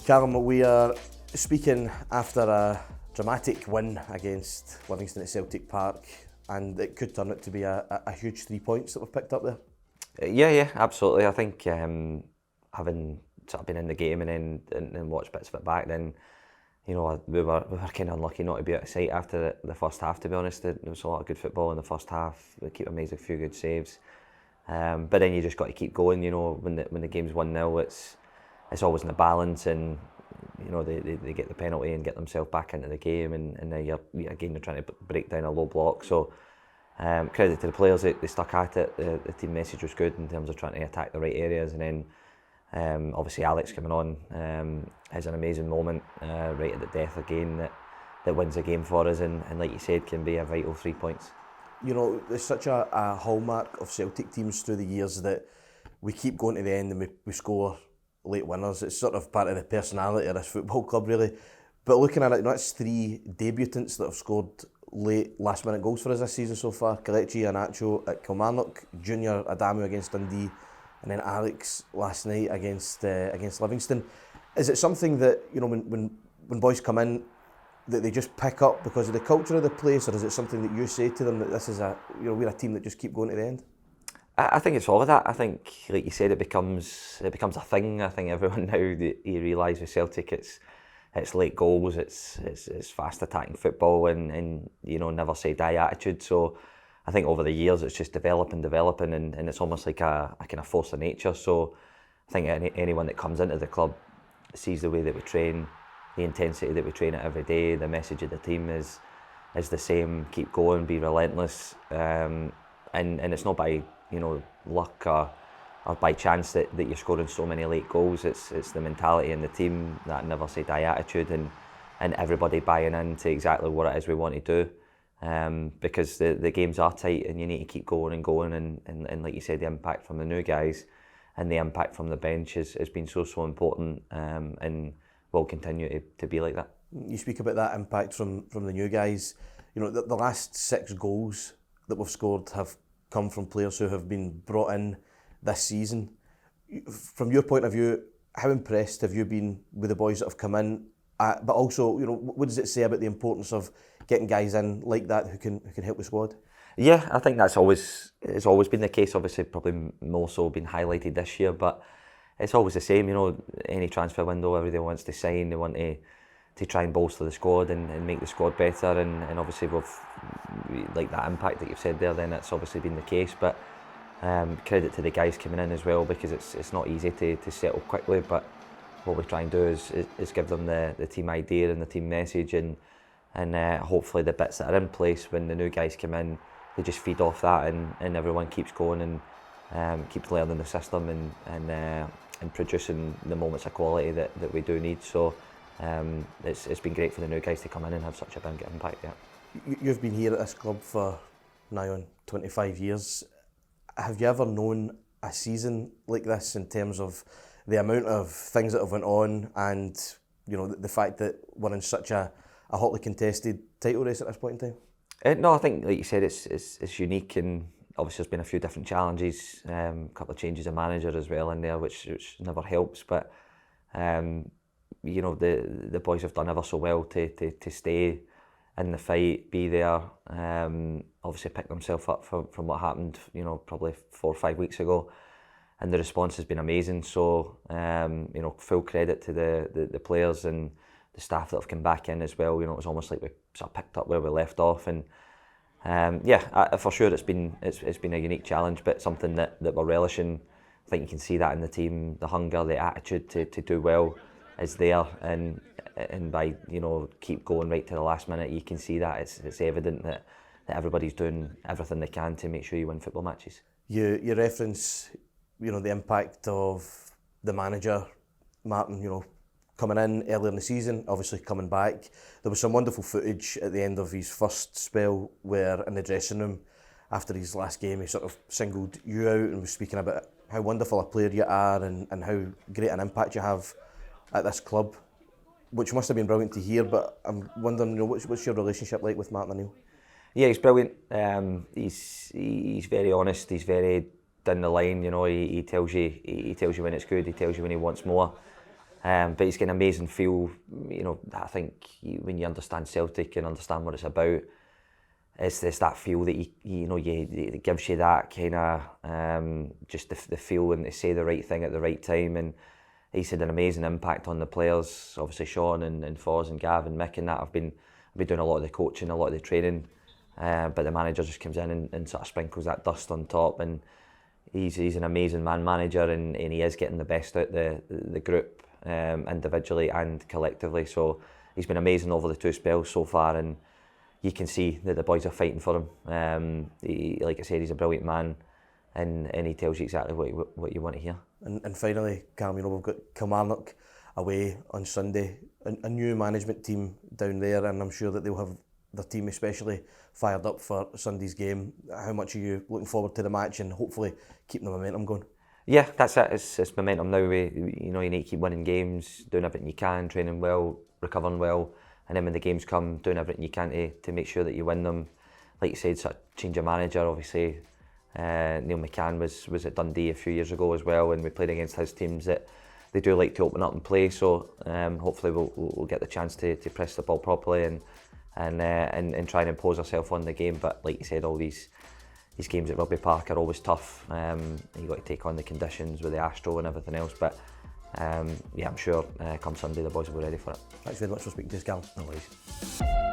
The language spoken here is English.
Callum, we are speaking after a dramatic win against Livingston at Celtic Park, and it could turn out to be a huge 3 points that we've picked up there. Yeah, absolutely. I think having sort of been in the game and then watched bits of it back, then we were kind of unlucky not to be out of sight after the first half. To be honest, there was a lot of good football in the first half. We keep amazing, a few good saves, but then you just got to keep going. When the game's 1-0, it's always in the balance, and they get the penalty and get themselves back into the game, and then you're trying to break down a low block. So credit to the players, they stuck at it. The team message was good in terms of trying to attack the right areas, and then obviously Alex coming on is an amazing moment right at the death again that wins the game for us, and like you said, can be a vital 3 points. There's such a hallmark of Celtic teams through the years that we keep going to the end and we score late winners. It's sort of part of the personality of this football club, really. But looking at it, that's 3 debutants that have scored late last-minute goals for us this season so far. Kelechi Iheanacho at Kilmarnock, Junior Adamu against Dundee, and then Alex last night against Livingston. Is it something that when boys come in that they just pick up because of the culture of the place, or is it something that you say to them that this is we're a team that just keep going to the end? I think it's all of that. I think, like you said, it becomes a thing. I think everyone now you realise with Celtic, it's late goals, it's fast attacking football, and never say die attitude. So I think over the years it's just developing, and it's almost like a kind of force of nature. So I think anyone that comes into the club sees the way that we train, the intensity that we train it every day. The message of the team is the same: keep going, be relentless, and it's not by luck or by chance that you're scoring so many late goals. It's the mentality in the team, that never say die attitude, and everybody buying into exactly what it is we want to do, because the games are tight and you need to keep going and like you said, the impact from the new guys and the impact from the bench has been so important, and will continue to be like that. You speak about that impact from the new guys. The last 6 goals that we've scored have come from players who have been brought in this season. From your point of view, how impressed have you been with the boys that have come in? But also, what does it say about the importance of getting guys in like that who can help the squad? Yeah, I think it's always been the case. Obviously, probably more so been highlighted this year, but it's always the same. Any transfer window, everybody wants to sign. They want to try and bolster the squad and make the squad better, and obviously with like that impact that you've said there, then it's obviously been the case. But credit to the guys coming in as well, because it's not easy to settle quickly, but what we try and do is give them the team idea and the team message, and hopefully the bits that are in place when the new guys come in, they just feed off that, and everyone keeps going and keeps learning the system and producing the moments of quality that we do need. So it's been great for the new guys to come in and have such a big impact. Yeah. You've been here at this club for now on 25 years. Have you ever known a season like this in terms of the amount of things that have went on, and the fact that we're in such a hotly contested title race at this point in time? No, I think, like you said, it's unique, and obviously there's been a few different challenges, a couple of changes of manager as well in there, which never helps. But the boys have done ever so well to stay in the fight, be there. Obviously pick themselves up from what happened, probably 4 or 5 weeks ago, and the response has been amazing. So full credit to the players and the staff that have come back in as well. It was almost like we sort of picked up where we left off, and for sure it's been a unique challenge, but something that we're relishing. I think you can see that in the team, the hunger, the attitude to do well is there, and by keep going right to the last minute, you can see that it's evident that everybody's doing everything they can to make sure you win football matches. You reference the impact of the manager Martin coming in earlier in the season, obviously coming back. There was some wonderful footage at the end of his first spell where in the dressing room after his last game he sort of singled you out and was speaking about how wonderful a player you are and how great an impact you have at this club, which must have been brilliant to hear. But I'm wondering, what's your relationship like with Martin O'Neill? Yeah, he's brilliant. He's very honest. He's very down the line. You know, he tells you when it's good. He tells you when he wants more. But he's got an amazing feel. You know, I think when you understand Celtic and understand what it's about, it's that feel that it gives you that kind of just the feel and to say the right thing at the right time. And he's had an amazing impact on the players. Obviously, Sean and Foz and Gav and Mick and that have been doing a lot of the coaching, a lot of the training. But the manager just comes in and sort of sprinkles that dust on top. And he's an amazing manager, and he is getting the best out the group individually and collectively. So he's been amazing over the 2 spells so far, and you can see that the boys are fighting for him. Like I said, he's a brilliant man, and he tells you exactly what you want to hear. And finally, Callum, we've got Kilmarnock away on Sunday, a new management team down there, and I'm sure that they'll have their team especially fired up for Sunday's game. How much are you looking forward to the match and hopefully keeping the momentum going? Yeah, that's it. It's momentum now. You need to keep winning games, doing everything you can, training well, recovering well, and then when the games come, doing everything you can to make sure that you win them. Like you said, sort of change of manager. Obviously, Neil McCann was at Dundee a few years ago as well, and we played against his teams that they do like to open up and play. So hopefully we'll get the chance to press the ball properly and try and impose ourselves on the game. But like you said, all these games at Rugby Park are always tough. You've got to take on the conditions with the Astro and everything else. But I'm sure come Sunday the boys will be ready for it. Thanks very much for speaking to us, Callum. No worries.